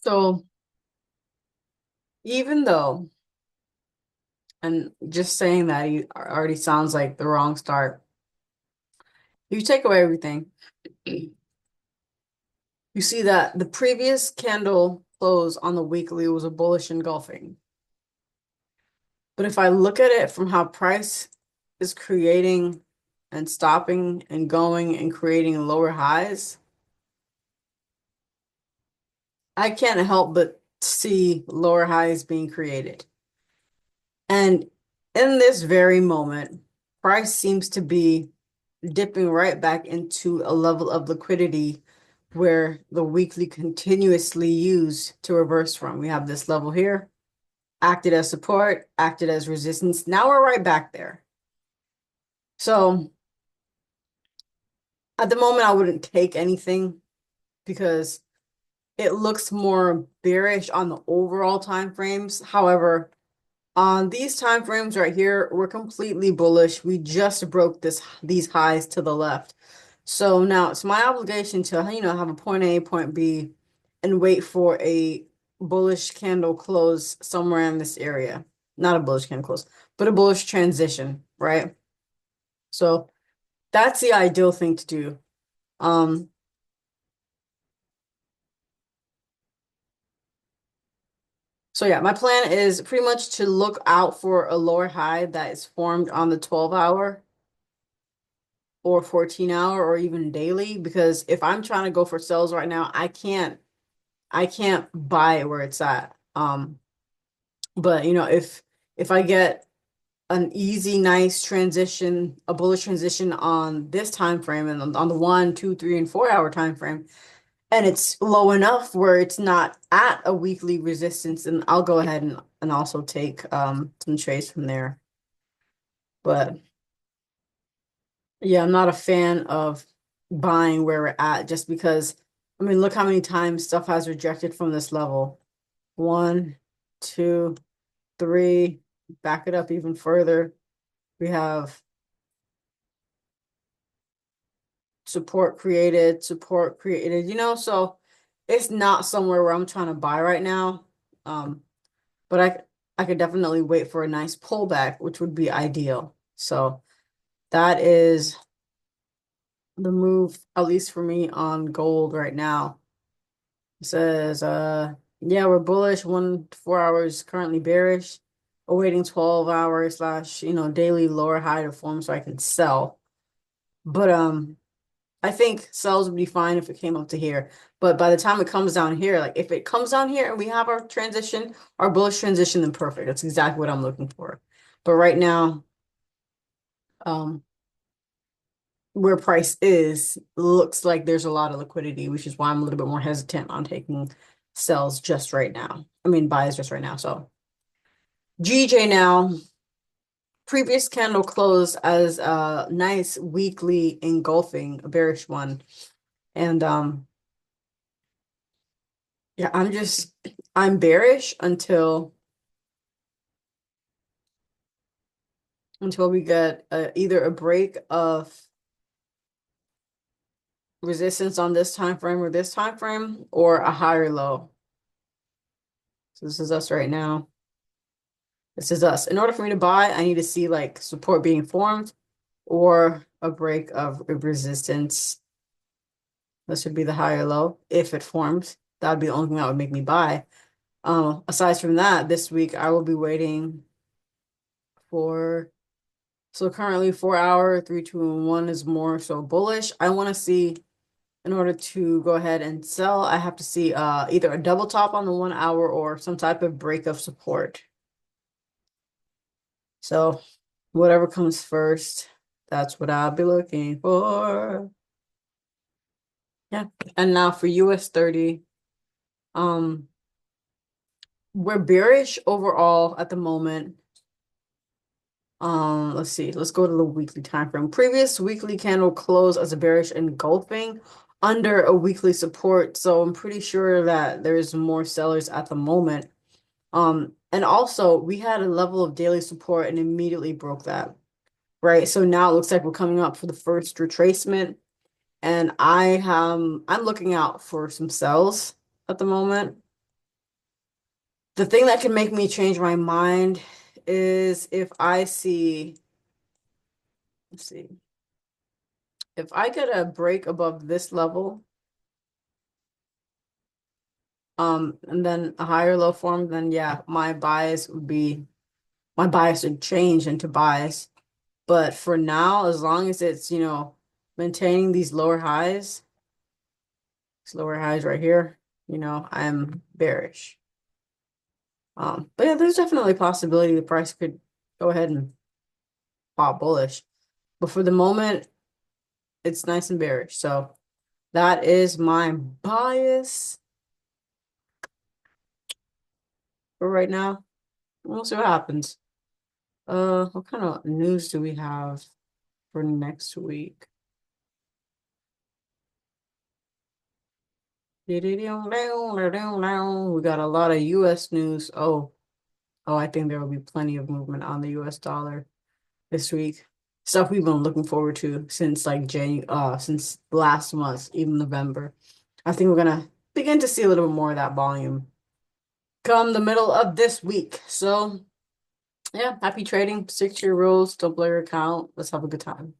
So even though, and just saying that already sounds like the wrong start. You take away everything. You see that the previous candle close on the weekly was a bullish engulfing. But if I look at it from how price is creating and stopping and going and creating lower highs, I can't help but see lower highs being created. And in this very moment, price seems to be dipping right back into a level of liquidity where the weekly continuously used to reverse from. We have this level here, acted as support, acted as resistance. Now we're right back there. So at the moment, I wouldn't take anything because it looks more bearish on the overall time frames. However, on these time frames right here, we're completely bullish. We just broke these highs to the left. So now it's my obligation to, have a point A, point B, and wait for a bullish candle close somewhere in this area. Not a bullish candle close, but a bullish transition, right? So that's the ideal thing to do. Um, so yeah, my plan is pretty much to look out for a lower high that is formed on the 12-hour or 14-hour or even daily, because if I'm trying to go for sales right now, I can't buy it where it's at. But if I get an easy, nice transition, a bullish transition on this time frame and on the 1, 2, 3, and 4-hour time frame, and it's low enough where it's not at a weekly resistance, then I'll go ahead and also take some trades from there. But yeah, I'm not a fan of buying where we're at just because, I mean, look how many times stuff has rejected from this level. 1, 2, 3, back it up even further. We have support created, so it's not somewhere where I'm trying to buy right now. But I could definitely wait for a nice pullback, which would be ideal. So that is the move, at least for me, on gold right now. It says, yeah, we're bullish. 1 to 4 hours currently bearish, awaiting 12 hours slash, daily lower high to form so I can sell. But I think sells would be fine if it came up to here. But by the time it comes down here, like if it comes down here and we have our transition, our bullish transition, then perfect. That's exactly what I'm looking for. But right now, um, where price is, looks like there's a lot of liquidity, which is why I'm a little bit more hesitant on taking sells just right now. I mean, buys just right now. So GJ now, previous candle closed as a nice weekly engulfing, a bearish one. And yeah, I'm bearish until we get either a break of resistance on this time frame or this time frame or a higher low. So this is us right now. This is us. In order for me to buy, I need to see like support being formed or a break of resistance. This should be the higher low if it forms. That would be the only thing that would make me buy. Aside from that, this week I will be waiting for, so currently 4-hour, 3, 2, and 1 is more so bullish. I want to see, in order to go ahead and sell, I have to see either a double top on the 1-hour or some type of break of support. So whatever comes first, that's what I'll be looking for. Yeah. And now for US30, um, we're bearish overall at the moment. Let's see. Let's go to the weekly time frame. Previous weekly candle closed as a bearish engulfing under a weekly support. So I'm pretty sure that there's more sellers at the moment. And also we had a level of daily support and immediately broke that. Right. So now it looks like we're coming up for the first retracement. And I'm looking out for some sells at the moment. The thing that can make me change my mind is if I see, let's see, if I get a break above this level, and then a higher low form, then yeah, my bias would change into bias. But for now, as long as it's, maintaining these lower highs right here, I'm bearish. But yeah, there's definitely a possibility the price could go ahead and pop bullish. But for the moment, it's nice and bearish. So that is my bias for right now. We'll see what happens. What kind of news do we have for next week? We got a lot of US news. Oh, I think there will be plenty of movement on the US dollar this week. Stuff we've been looking forward to since since last month, even November. I think we're gonna begin to see a little bit more of that volume come the middle of this week. So yeah, happy trading. Stick to your rules. Don't blow your account. Let's have a good time.